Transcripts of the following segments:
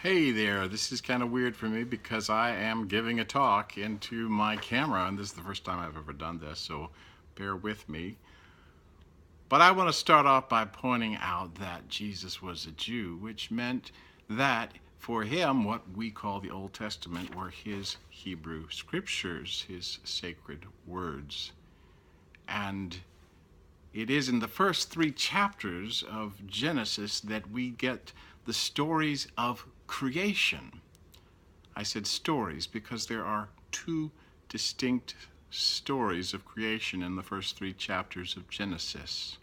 Hey there, this is kind of weird for me because I am giving a talk into my camera, and this is the first time I've ever done this, so bear with me. But I want to start off by pointing out that Jesus was a Jew, which meant that for him, what we call the Old Testament were his Hebrew scriptures, his sacred words. And it is in the first 3 chapters of Genesis that we get the stories of creation. I said stories because there are 2 distinct stories of creation in the first 3 chapters of Genesis.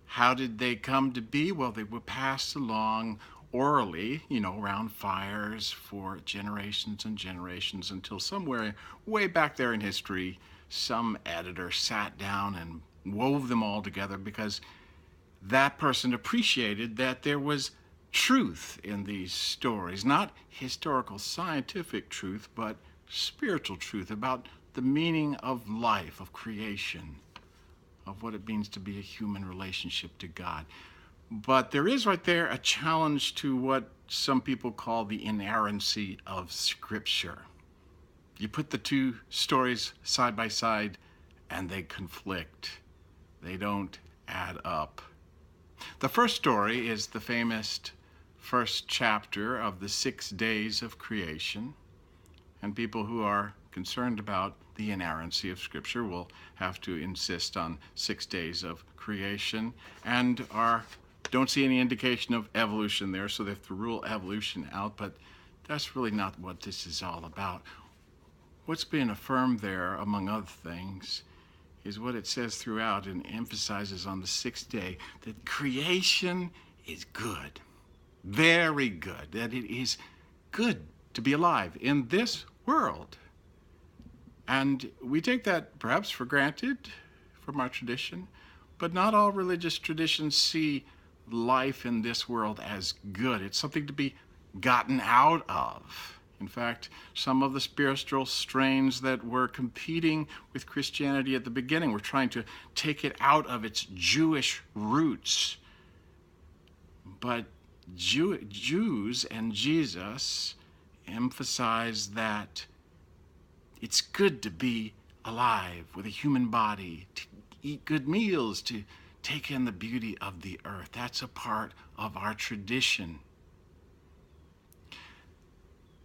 How did they come to be? Well, they were passed along orally, around fires for generations and generations until somewhere way back there in history, some editor sat down and wove them all together because that person appreciated that there was truth in these stories, not historical scientific truth, but spiritual truth about the meaning of life, of creation, of what it means to be a human relationship to God. But there is right there a challenge to what some people call the inerrancy of Scripture. You put the 2 stories side by side and they conflict. They don't add up. The first story is the famous first chapter of the 6 days of creation, and people who are concerned about the inerrancy of Scripture will have to insist on 6 days of creation and don't see any indication of evolution there, so they have to rule evolution out, but that's really not what this is all about. What's being affirmed there, among other things, is what it says throughout and emphasizes on the 6th day, that creation is good, very good, that it is good to be alive in this world. And we take that perhaps for granted from our tradition, but not all religious traditions see life in this world as good. It's something to be gotten out of. In fact, some of the spiritual strains that were competing with Christianity at the beginning were trying to take it out of its Jewish roots. But Jews and Jesus emphasize that it's good to be alive with a human body, to eat good meals, to take in the beauty of the earth. That's a part of our tradition.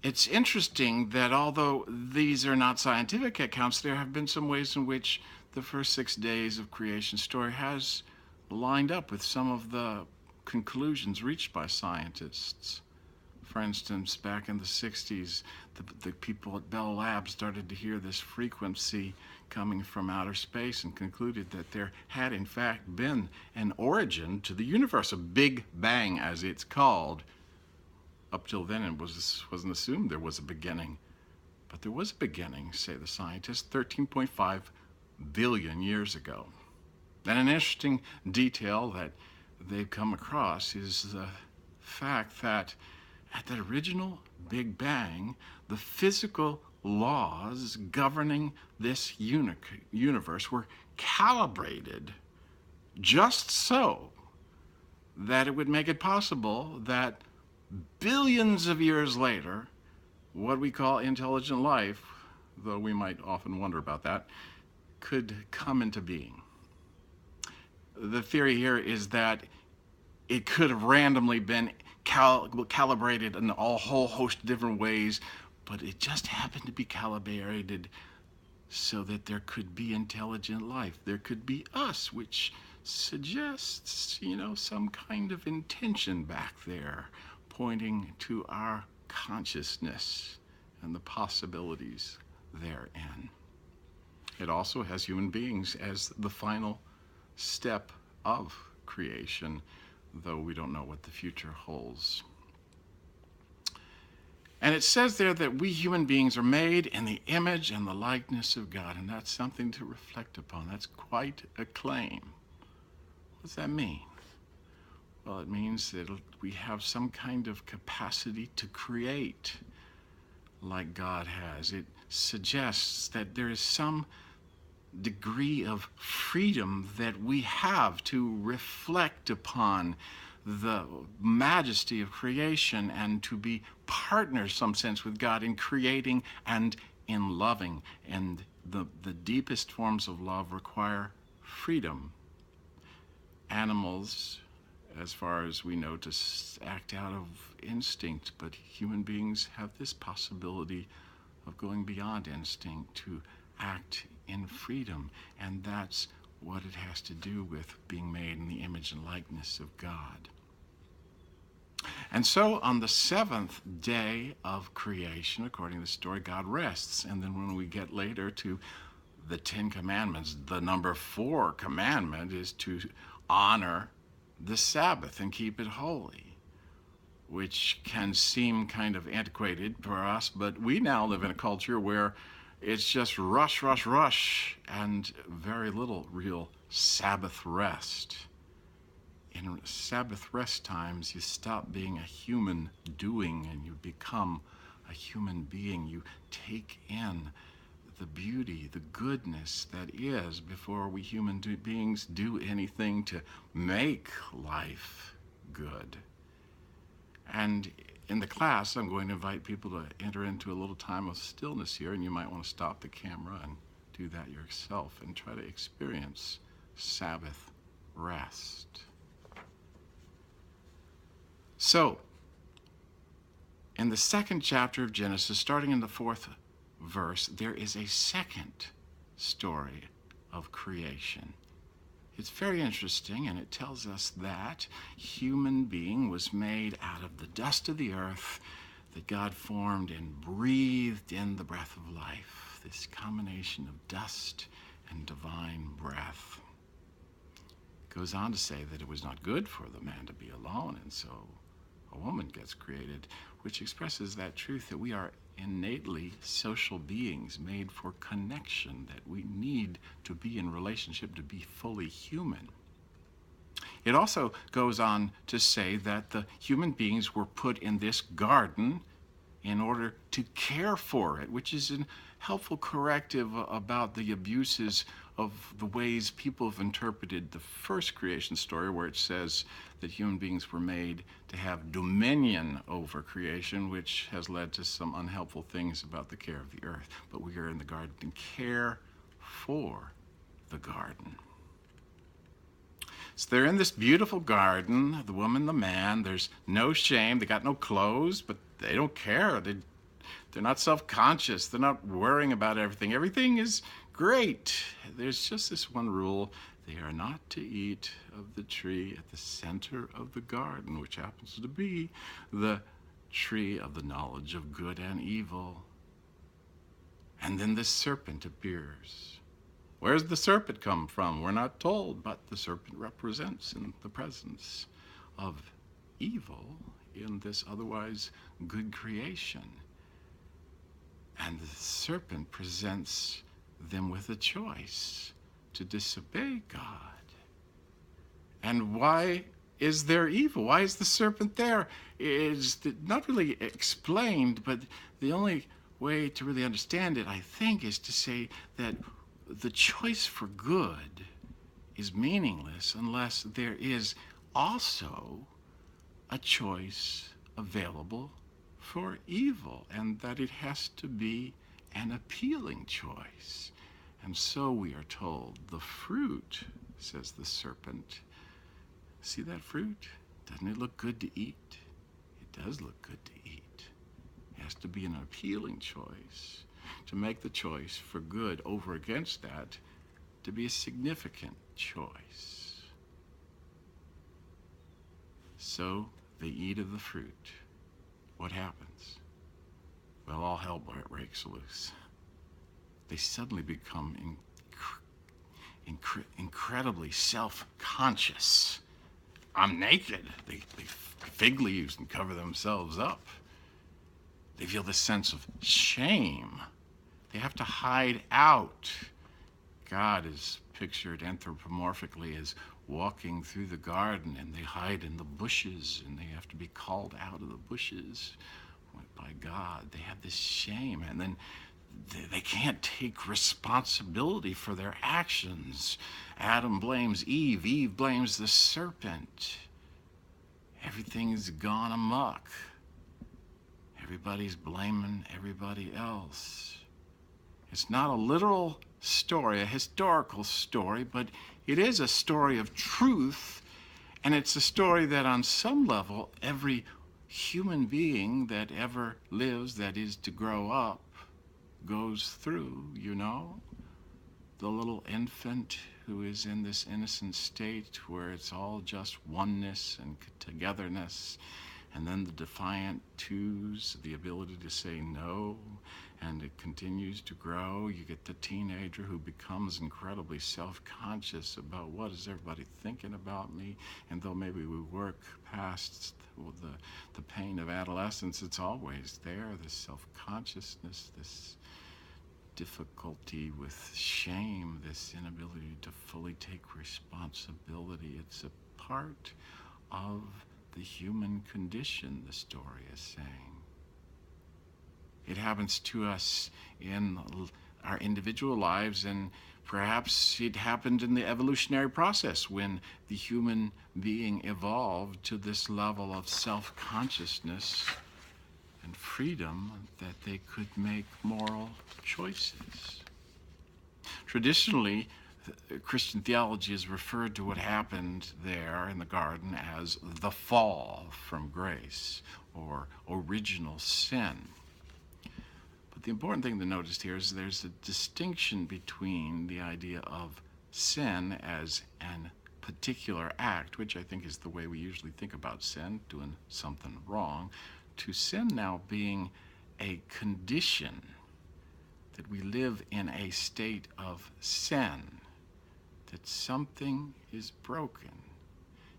It's interesting that although these are not scientific accounts, there have been some ways in which the first 6 days of creation story has lined up with some of the conclusions reached by scientists. For instance, back in the 60s, the people at Bell Labs started to hear this frequency coming from outer space and concluded that there had in fact been an origin to the universe, a Big Bang as it's called. Up till then it wasn't assumed there was a beginning. But there was a beginning, say the scientists, 13.5 billion years ago. And an interesting detail that they've come across is the fact that at the original Big Bang, the physical laws governing this universe were calibrated just so that it would make it possible that billions of years later, what we call intelligent life, though we might often wonder about that, could come into being. The theory here is that it could have randomly been calibrated in a whole host of different ways, but it just happened to be calibrated so that there could be intelligent life. There could be us, which suggests, some kind of intention back there, pointing to our consciousness and the possibilities therein. It also has human beings as the final step of creation, though we don't know what the future holds. And it says there that we human beings are made in the image and the likeness of God, and that's something to reflect upon. That's quite a claim. What does that mean? Well, it means that we have some kind of capacity to create like God has. It suggests that there is some degree of freedom that we have to reflect upon the majesty of creation and to be partners, some sense, with God in creating and in loving. And the deepest forms of love require freedom. Animals, as far as we know, to act out of instinct, but human beings have this possibility of going beyond instinct to act in freedom, and that's what it has to do with being made in the image and likeness of God. And so on the seventh day of creation, according to the story, God rests. And then when we get later to the Ten Commandments, the number 4 commandment is to honor the Sabbath and keep it holy, which can seem kind of antiquated for us, but we now live in a culture where it's just rush, rush, rush, and very little real Sabbath rest. In Sabbath rest times, you stop being a human doing and you become a human being. You take in the beauty, the goodness that is before we human beings do anything to make life good. And in the class, I'm going to invite people to enter into a little time of stillness here, and you might want to stop the camera and do that yourself and try to experience Sabbath rest. So, in the second chapter of Genesis, starting in the 4th verse, there is a second story of creation. It's very interesting, and it tells us that human being was made out of the dust of the earth that God formed and breathed in the breath of life, this combination of dust and divine breath. It goes on to say that it was not good for the man to be alone, and so a woman gets created, which expresses that truth that we are innately social beings made for connection, that we need to be in relationship to be fully human. It also goes on to say that the human beings were put in this garden in order to care for it, which is a helpful corrective about the abuses of the ways people have interpreted the first creation story, where it says that human beings were made to have dominion over creation, which has led to some unhelpful things about the care of the earth. But we are in the garden to care for the garden. So they're in this beautiful garden, the woman, the man. There's no shame. They got no clothes, but they don't care. They're not self-conscious. They're not worrying about everything. Everything is great. There's just this one rule. They are not to eat of the tree at the center of the garden, which happens to be the tree of the knowledge of good and evil. And then the serpent appears. Where's the serpent come from? We're not told, but the serpent represents in the presence of evil in this otherwise good creation. And the serpent presents them with a choice to disobey God. And why is there evil? Why is the serpent there? It's not really explained, but the only way to really understand it, I think, is to say that the choice for good is meaningless unless there is also a choice available for evil, and that it has to be an appealing choice. And so we are told, the fruit, says the serpent. See that fruit? Doesn't it look good to eat? It does look good to eat. It has to be an appealing choice. To make the choice for good over against that, to be a significant choice. So they eat of the fruit. What happens? Well, all hell breaks loose. They suddenly become incredibly self-conscious. I'm naked. They fig leaves and cover themselves up. They feel this sense of shame. They have to hide out. God is pictured anthropomorphically as walking through the garden, and they hide in the bushes, and they have to be called out of the bushes by God. They have this shame, and then they can't take responsibility for their actions. Adam blames Eve. Eve blames the serpent. everything's gone amok. Everybody's blaming everybody else. It's not a literal story, a historical story, but it is a story of truth, and it's a story that on some level every human being that ever lives, that is to grow up, goes through, you know? The little infant who is in this innocent state where it's all just oneness and togetherness, and then the defiant twos, the ability to say no, and it continues to grow. You get the teenager who becomes incredibly self-conscious about what is everybody thinking about me, and though maybe we work past the pain of adolescence, it's always there, this self-consciousness, this difficulty with shame, this inability to fully take responsibility. It's a part of the human condition, the story is saying. It happens to us in our individual lives, and perhaps it happened in the evolutionary process when the human being evolved to this level of self-consciousness and freedom that they could make moral choices. Traditionally, Christian theology has referred to what happened there in the garden as the fall from grace, or original sin. But the important thing to notice here is there's a distinction between the idea of sin as an particular act, which I think is the way we usually think about sin, doing something wrong, to sin now being a condition, that we live in a state of sin, that something is broken.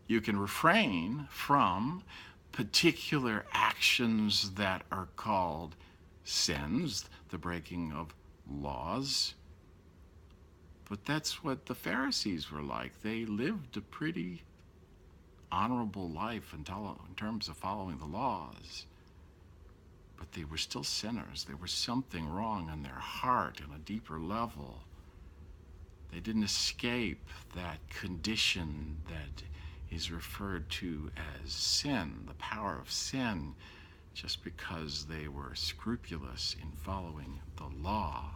You can refrain from particular actions that are called sins, the breaking of laws, but that's what the Pharisees were like. They lived a pretty honorable life in terms of following the laws, but they were still sinners. There was something wrong in their heart on a deeper level. They didn't escape that condition that is referred to as sin, the power of sin, just because they were scrupulous in following the law.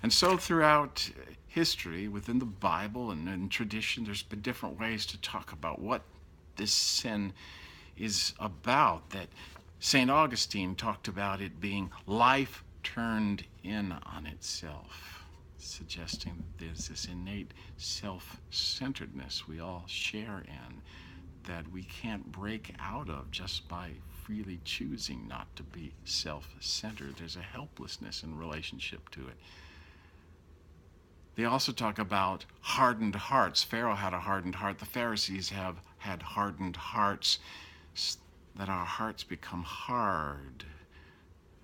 And so throughout history, within the Bible and in tradition, there's been different ways to talk about what this sin is about. That St. Augustine talked about it being life turned in on itself, suggesting that there's this innate self-centeredness we all share in, that we can't break out of just by freely choosing not to be self-centered. There's a helplessness in relationship to it. They also talk about hardened hearts. Pharaoh had a hardened heart. The Pharisees have had hardened hearts, that our hearts become hard,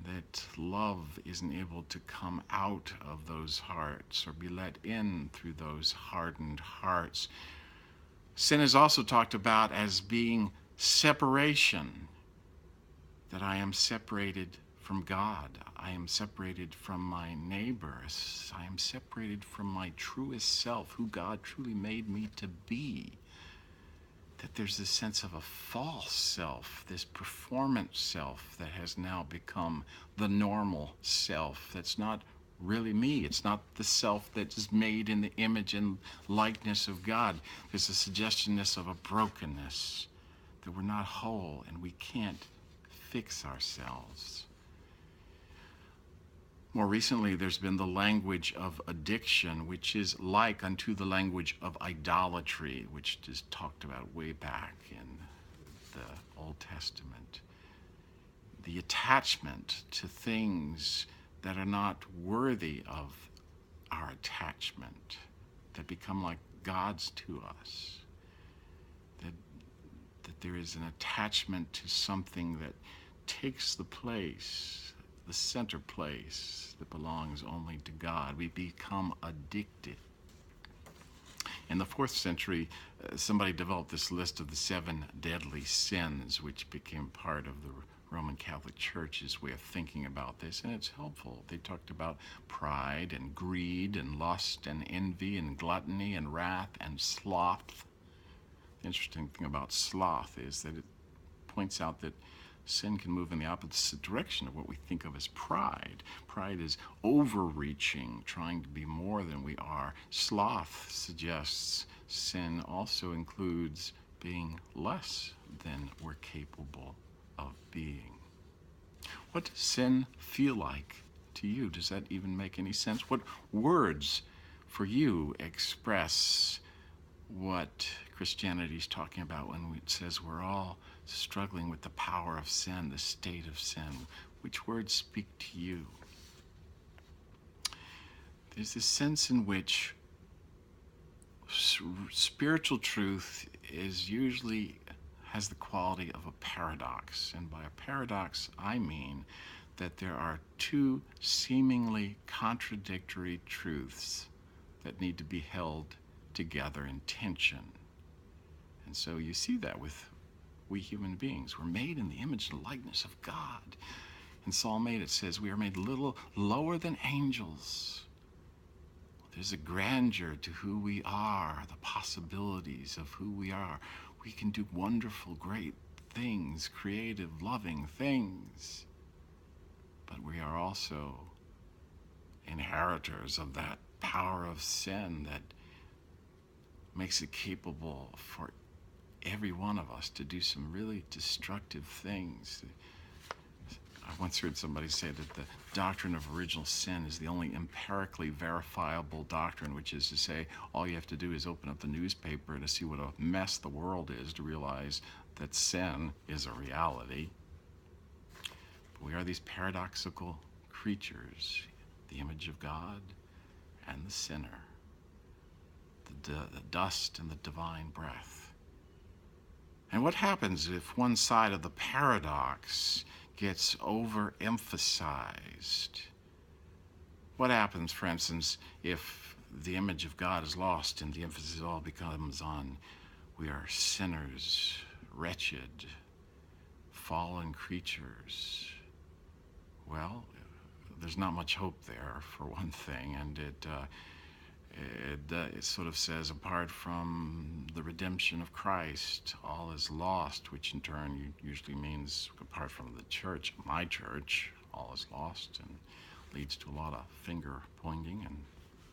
that love isn't able to come out of those hearts or be let in through those hardened hearts. Sin is also talked about as being separation, that I am separated from God. I am separated from my neighbors. I am separated from my truest self, who God truly made me to be. That there's this sense of a false self, this performance self that has now become the normal self. That's not really me. It's not the self that is made in the image and likeness of God. There's a suggestionness of a brokenness, that we're not whole and we can't fix ourselves. More recently, there's been the language of addiction, which is like unto the language of idolatry, which is talked about way back in the Old Testament. The attachment to things that are not worthy of our attachment, that become like gods to us. That there is an attachment to something that takes the place, the center place that belongs only to God. We become addicted. In the 4th century, somebody developed this list of the 7 deadly sins, which became part of the Roman Catholic Church's way of thinking about this, and it's helpful. They talked about pride and greed and lust and envy and gluttony and wrath and sloth. The interesting thing about sloth is that it points out that sin can move in the opposite direction of what we think of as pride. Pride is overreaching, trying to be more than we are. Sloth suggests sin also includes being less than we're capable of being. What does sin feel like to you? Does that even make any sense? What words for you express what Christianity is talking about when it says we're all struggling with the power of sin, the state of sin? Which words speak to you? There's this sense in which spiritual truth has the quality of a paradox. And by a paradox, I mean that there are two seemingly contradictory truths that need to be held together in tension. And so you see that with we human beings. We're made in the image and likeness of God. In Psalm 8 it says we are made a little lower than angels. There's a grandeur to who we are, the possibilities of who we are. We can do wonderful, great things, creative, loving things. But we are also inheritors of that power of sin that makes it capable for every one of us to do some really destructive things. I once heard somebody say that the Doctrine of Original Sin is the only empirically verifiable doctrine, which is to say all you have to do is open up the newspaper to see what a mess the world is to realize that sin is a reality. But we are these paradoxical creatures, the image of God and the sinner, the dust and the divine breath. And what happens if one side of the paradox gets overemphasized? What happens, for instance, if the image of God is lost and the emphasis all becomes on we are sinners, wretched, fallen creatures? Well, there's not much hope there, for one thing, and it sort of says apart from the redemption of Christ, all is lost, which in turn usually means apart from the church, my church, all is lost, and leads to a lot of finger pointing and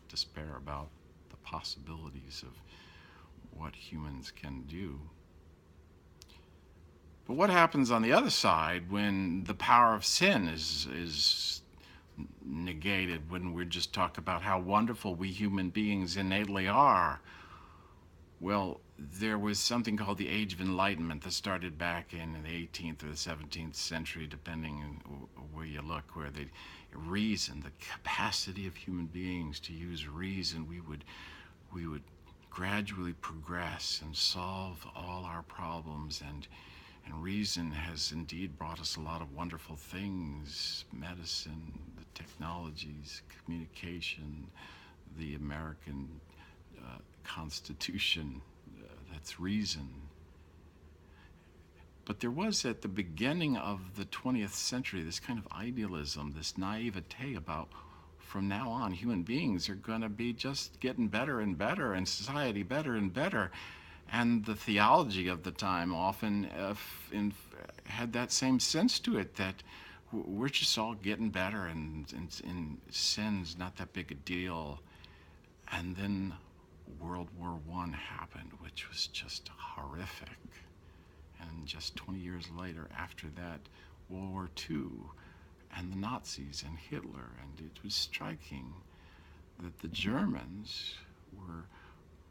despair about the possibilities of what humans can do. But what happens on the other side when the power of sin is negated, when we just talk about how wonderful we human beings innately are? Well, there was something called the Age of Enlightenment that started back in the 18th or the 17th century, depending on where you look, where the reason, the capacity of human beings to use reason, we would gradually progress and solve all our problems, and reason has indeed brought us a lot of wonderful things: medicine, the technologies, communication, the American Constitution. That's reason. But there was at the beginning of the 20th century this kind of idealism, this naivete about from now on human beings are going to be just getting better and better, and society better and better. And the theology of the time often had that same sense to it, that we're just all getting better, and sin's not that big a deal. And then World War I happened, which was just horrific. And just 20 years later, after that, World War II, and the Nazis and Hitler. And it was striking that the Germans were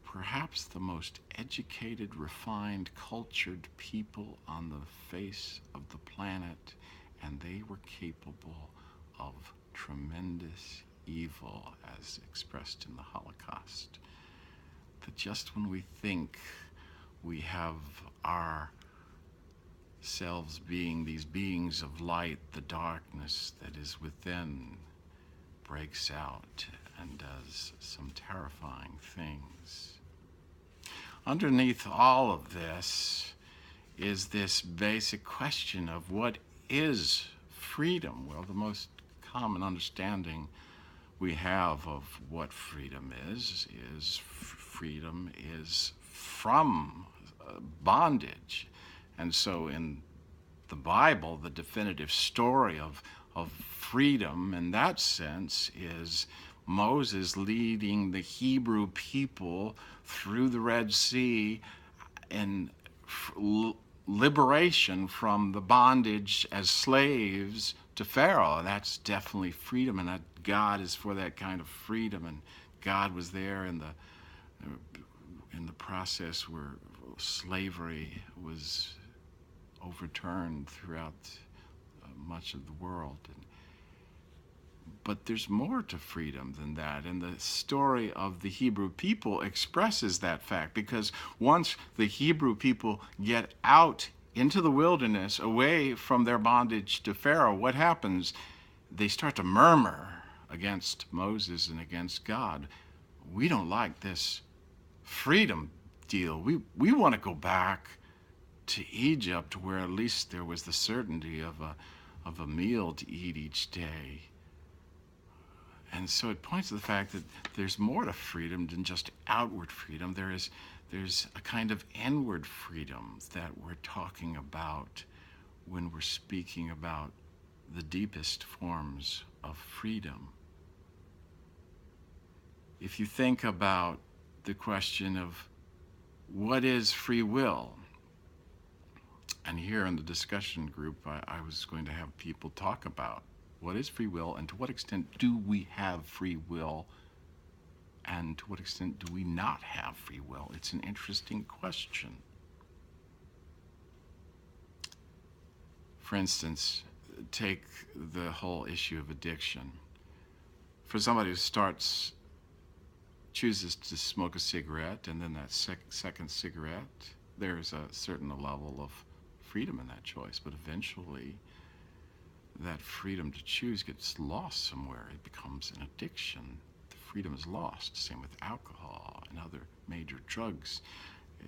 perhaps the most educated, refined, cultured people on the face of the planet, and they were capable of tremendous evil as expressed in the Holocaust. That just when we think we have ourselves being these beings of light, the darkness that is within breaks out and does some terrifying things. Underneath all of this is this basic question of what is freedom? Well, the most common understanding we have of what freedom is freedom is from bondage. And so in the Bible, the definitive story of freedom in that sense is Moses leading the Hebrew people through the Red Sea in liberation from the bondage as slaves to Pharaoh. That's definitely freedom, and that God is for that kind of freedom, and God was there in the process where slavery was overturned throughout much of the world. But there's more to freedom than that, and the story of the Hebrew people expresses that fact, because once the Hebrew people get out into the wilderness away from their bondage to Pharaoh, what happens? They start to murmur against Moses and against God. We don't like this freedom deal. We want to go back to Egypt, where at least there was the certainty of a meal to eat each day. And so it points to the fact that there's more to freedom than just outward freedom. There's a kind of inward freedom that we're talking about when we're speaking about the deepest forms of freedom. If you think about the question of what is free will, and here in the discussion group, I was going to have people talk about what is free will, and to what extent do we have free will, and to what extent do we not have free will? It's an interesting question. For instance, take the whole issue of addiction. For somebody who chooses to smoke a cigarette, and then that second cigarette, there's a certain level of freedom in that choice, but eventually that freedom to choose gets lost somewhere. It becomes an addiction. The freedom is lost. Same with alcohol and other major drugs.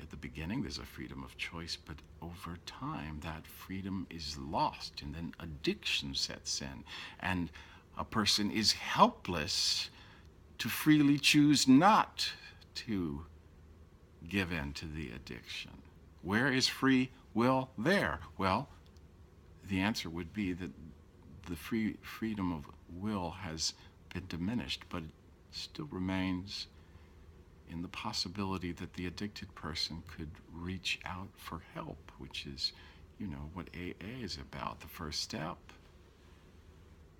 At the beginning, there's a freedom of choice, but over time, that freedom is lost, and then addiction sets in, and a person is helpless to freely choose not to give in to the addiction. Where is free will there? Well, the answer would be that the freedom of will has been diminished, but it still remains in the possibility that the addicted person could reach out for help, which is, what AA is about. The first step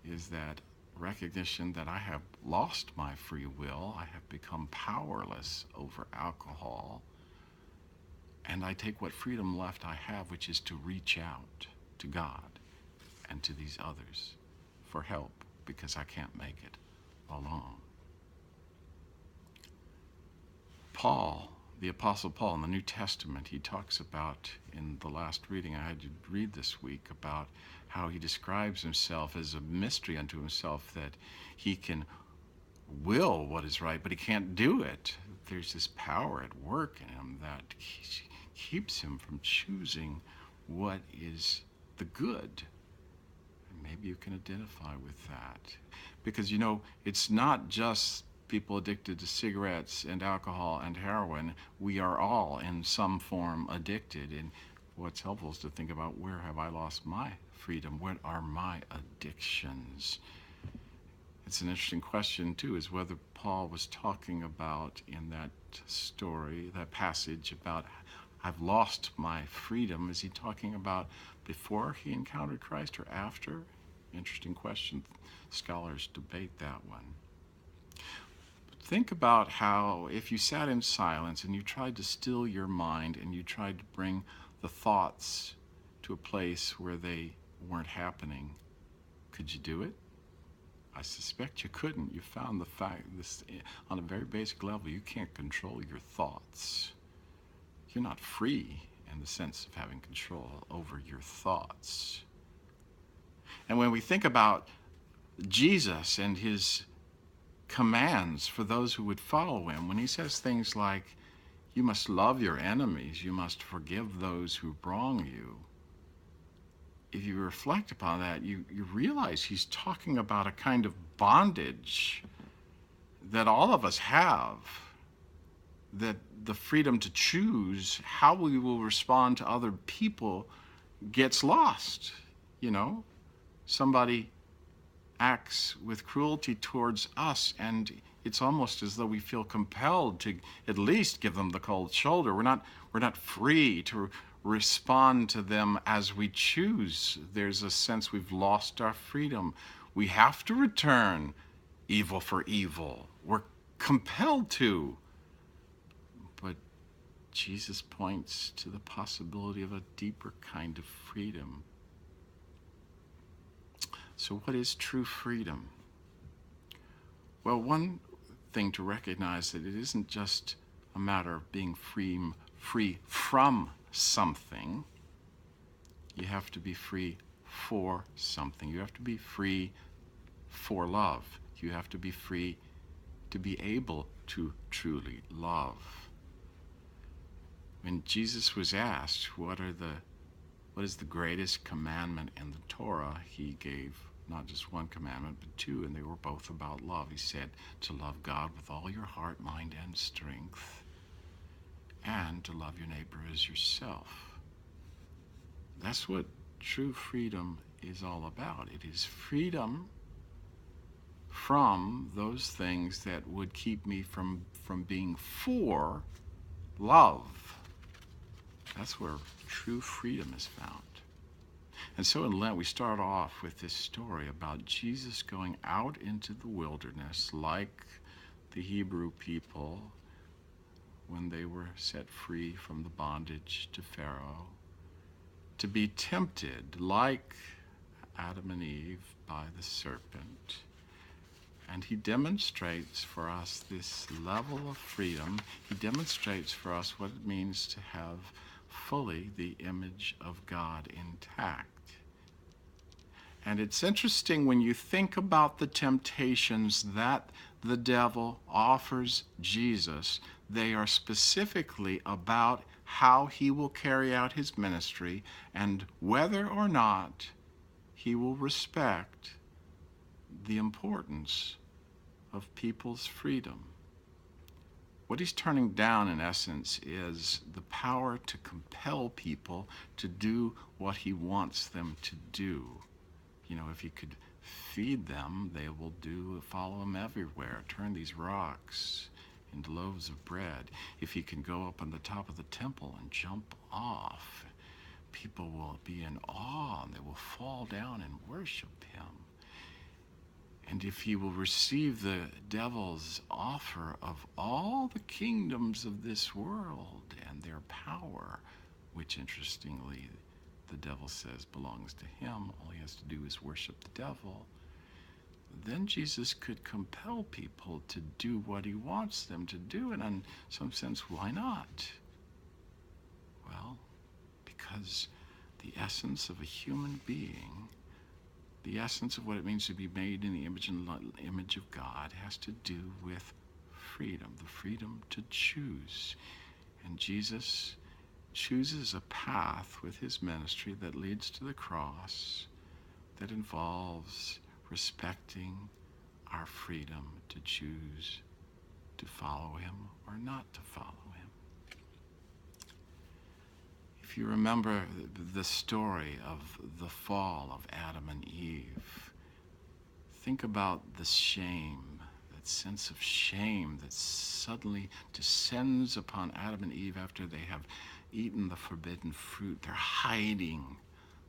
is that recognition that I have lost my free will, I have become powerless over alcohol, and I take what freedom left I have, which is to reach out to God and to these others for help, because I can't make it alone. Paul, the Apostle Paul in the New Testament, he talks about, in the last reading I had to read this week, about how he describes himself as a mystery unto himself, that he can will what is right, but he can't do it. There's this power at work in him that keeps him from choosing what is the good. Maybe you can identify with that. Because, it's not just people addicted to cigarettes and alcohol and heroin. We are all in some form addicted. And what's helpful is to think about, where have I lost my freedom? What are my addictions? It's an interesting question, too, is whether Paul was talking about, in that story, that passage about I've lost my freedom, is he talking about before he encountered Christ or after? Interesting question. Scholars debate that one. But think about how, if you sat in silence and you tried to still your mind and you tried to bring the thoughts to a place where they weren't happening, could you do it? I suspect you couldn't. You found the fact, this on a very basic level, you can't control your thoughts. You're not free in the sense of having control over your thoughts. And when we think about Jesus and his commands for those who would follow him, when he says things like, you must love your enemies, you must forgive those who wrong you, if you reflect upon that, you realize he's talking about a kind of bondage that all of us have. that the freedom to choose how we will respond to other people gets lost. You know, somebody acts with cruelty towards us, and it's almost as though we feel compelled to at least give them the cold shoulder. We're not free to respond to them as we choose. There's a sense we've lost our freedom. We have to return evil for evil. We're compelled to. But Jesus points to the possibility of a deeper kind of freedom. So what is true freedom? Well, one thing to recognize that it isn't just a matter of being free from something. You have to be free for something. You have to be free for love. You have to be free to be able to truly love. When Jesus was asked what is the greatest commandment in the Torah, he gave not just one commandment, but two, and they were both about love. He said to love God with all your heart, mind, and strength, and to love your neighbor as yourself. That's what true freedom is all about. It is freedom from those things that would keep me from being for love. That's where true freedom is found. And so in Lent, we start off with this story about Jesus going out into the wilderness like the Hebrew people when they were set free from the bondage to Pharaoh, to be tempted like Adam and Eve by the serpent. And he demonstrates for us this level of freedom. He demonstrates for us what it means to have fully the image of God intact. And it's interesting when you think about the temptations that the devil offers Jesus, they are specifically about how he will carry out his ministry and whether or not he will respect the importance of people's freedom. What he's turning down, in essence, is the power to compel people to do what he wants them to do. You know, if he could feed them, they will follow him everywhere, turn these rocks into loaves of bread. If he can go up on the top of the temple and jump off, people will be in awe and they will fall down and worship him. And if he will receive the devil's offer of all the kingdoms of this world and their power, which interestingly the devil says belongs to him, all he has to do is worship the devil, then Jesus could compel people to do what he wants them to do. And in some sense, why not? Well, because the essence of a human being, the essence of what it means to be made in the image of God, has to do with freedom, the freedom to choose. And Jesus chooses a path with his ministry that leads to the cross, that involves respecting our freedom to choose to follow him or not to follow him. If you remember the story of the fall of Adam and Eve, think about the shame, that sense of shame that suddenly descends upon Adam and Eve after they have eaten the forbidden fruit. They're hiding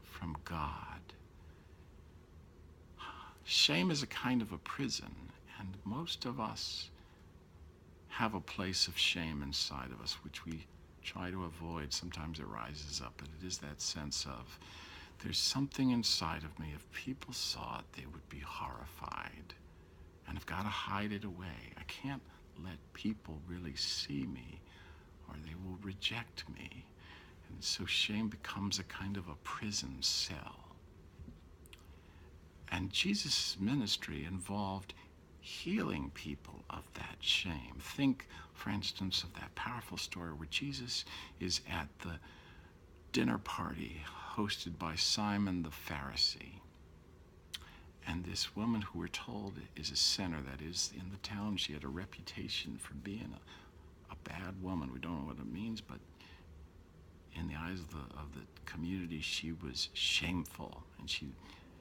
from God. Shame is a kind of a prison, and most of us have a place of shame inside of us, which we try to avoid. Sometimes it rises up, but it is that sense of, there's something inside of me. If people saw it, they would be horrified. And I've got to hide it away. I can't let people really see me, or they will reject me. And so shame becomes a kind of a prison cell. And Jesus' ministry involved healing people of that shame. Think, for instance, of that powerful story where Jesus is at the dinner party hosted by Simon the Pharisee. And this woman, who we're told is a sinner, that is, in the town she had a reputation for being a bad woman. We don't know what it means, but in the eyes of the community, she was shameful, and she'd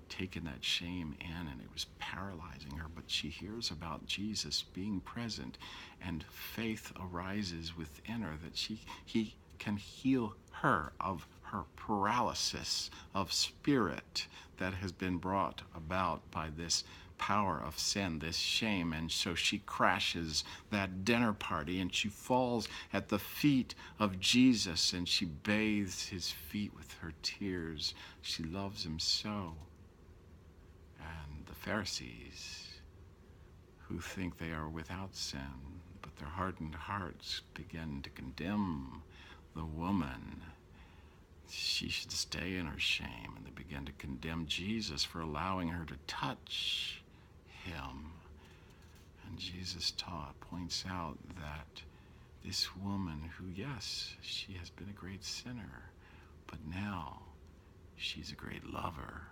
taken that shame in, and it was paralyzing her. But she hears about Jesus being present, and faith arises within her that he can heal her of her paralysis of spirit that has been brought about by this power of sin, this shame. And so she crashes that dinner party, and she falls at the feet of Jesus, and she bathes his feet with her tears. She loves him so. And the Pharisees, who think they are without sin, but their hardened hearts begin to condemn the woman. She should stay in her shame, and they begin to condemn Jesus for allowing her to touch him. And Jesus points out that this woman who, yes, she has been a great sinner, but now she's a great lover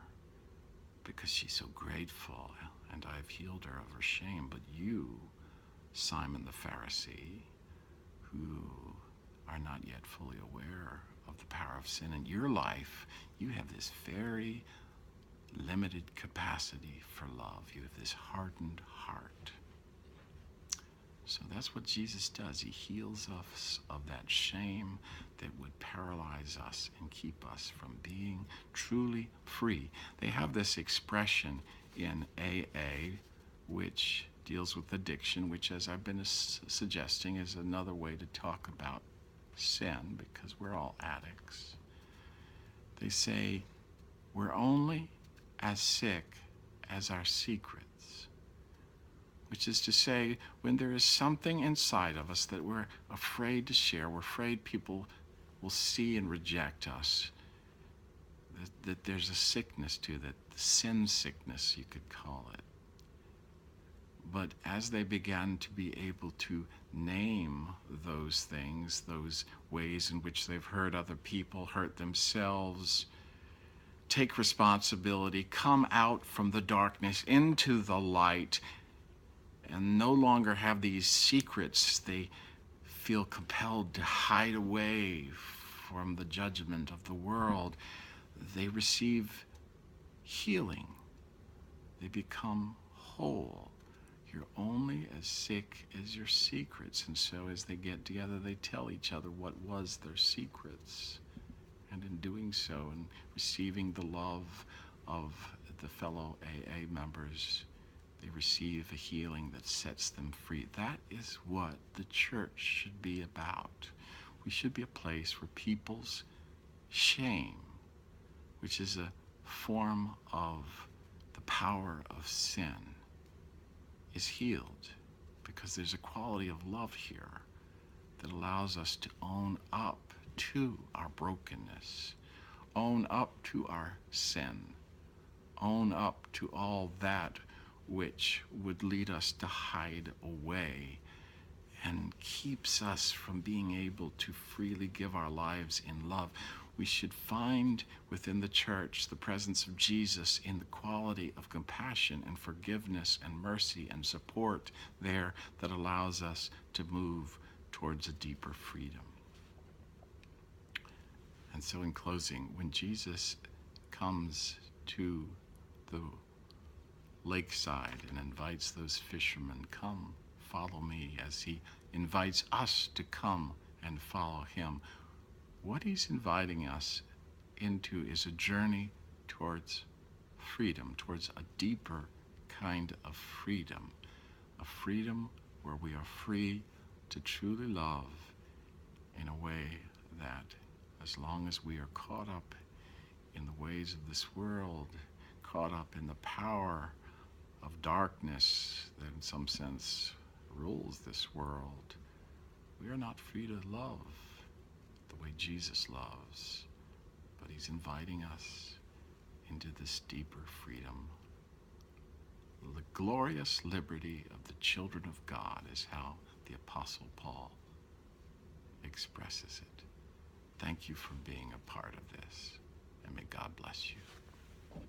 because she's so grateful, and I've healed her of her shame. But you, Simon the Pharisee, who are not yet fully aware of the power of sin in your life, you have this very limited capacity for love. You have this hardened heart. So that's what Jesus does. He heals us of that shame that would paralyze us and keep us from being truly free. They have this expression in AA, which deals with addiction, which, as I've been suggesting, is another way to talk about sin, because we're all addicts. They say we're only as sick as our secrets, which is to say, when there is something inside of us that we're afraid to share, we're afraid people will see and reject us, that there's a sickness to that, sin sickness, you could call it. But as they began to be able to name those things, those ways in which they've hurt other people, hurt themselves, take responsibility, come out from the darkness into the light, and no longer have these secrets they feel compelled to hide away from the judgment of the world, they receive healing. They become whole. You're only as sick as your secrets. And so as they get together, they tell each other what was their secrets. And in doing so, and receiving the love of the fellow AA members, they receive a healing that sets them free. That is what the church should be about. We should be a place where people's shame, which is a form of the power of sin, is healed, because there's a quality of love here that allows us to own up to our brokenness, own up to our sin, own up to all that which would lead us to hide away and keeps us from being able to freely give our lives in love. We should find within the church the presence of Jesus in the quality of compassion and forgiveness and mercy and support there that allows us to move towards a deeper freedom. And so in closing, when Jesus comes to the lakeside and invites those fishermen, come, follow me, as he invites us to come and follow him, what he's inviting us into is a journey towards freedom, towards a deeper kind of freedom, a freedom where we are free to truly love in a way that, as long as we are caught up in the ways of this world, caught up in the power of darkness that in some sense rules this world, we are not free to love the way Jesus loves. But he's inviting us into this deeper freedom. The glorious liberty of the children of God is how the Apostle Paul expresses it. Thank you for being a part of this, and may God bless you.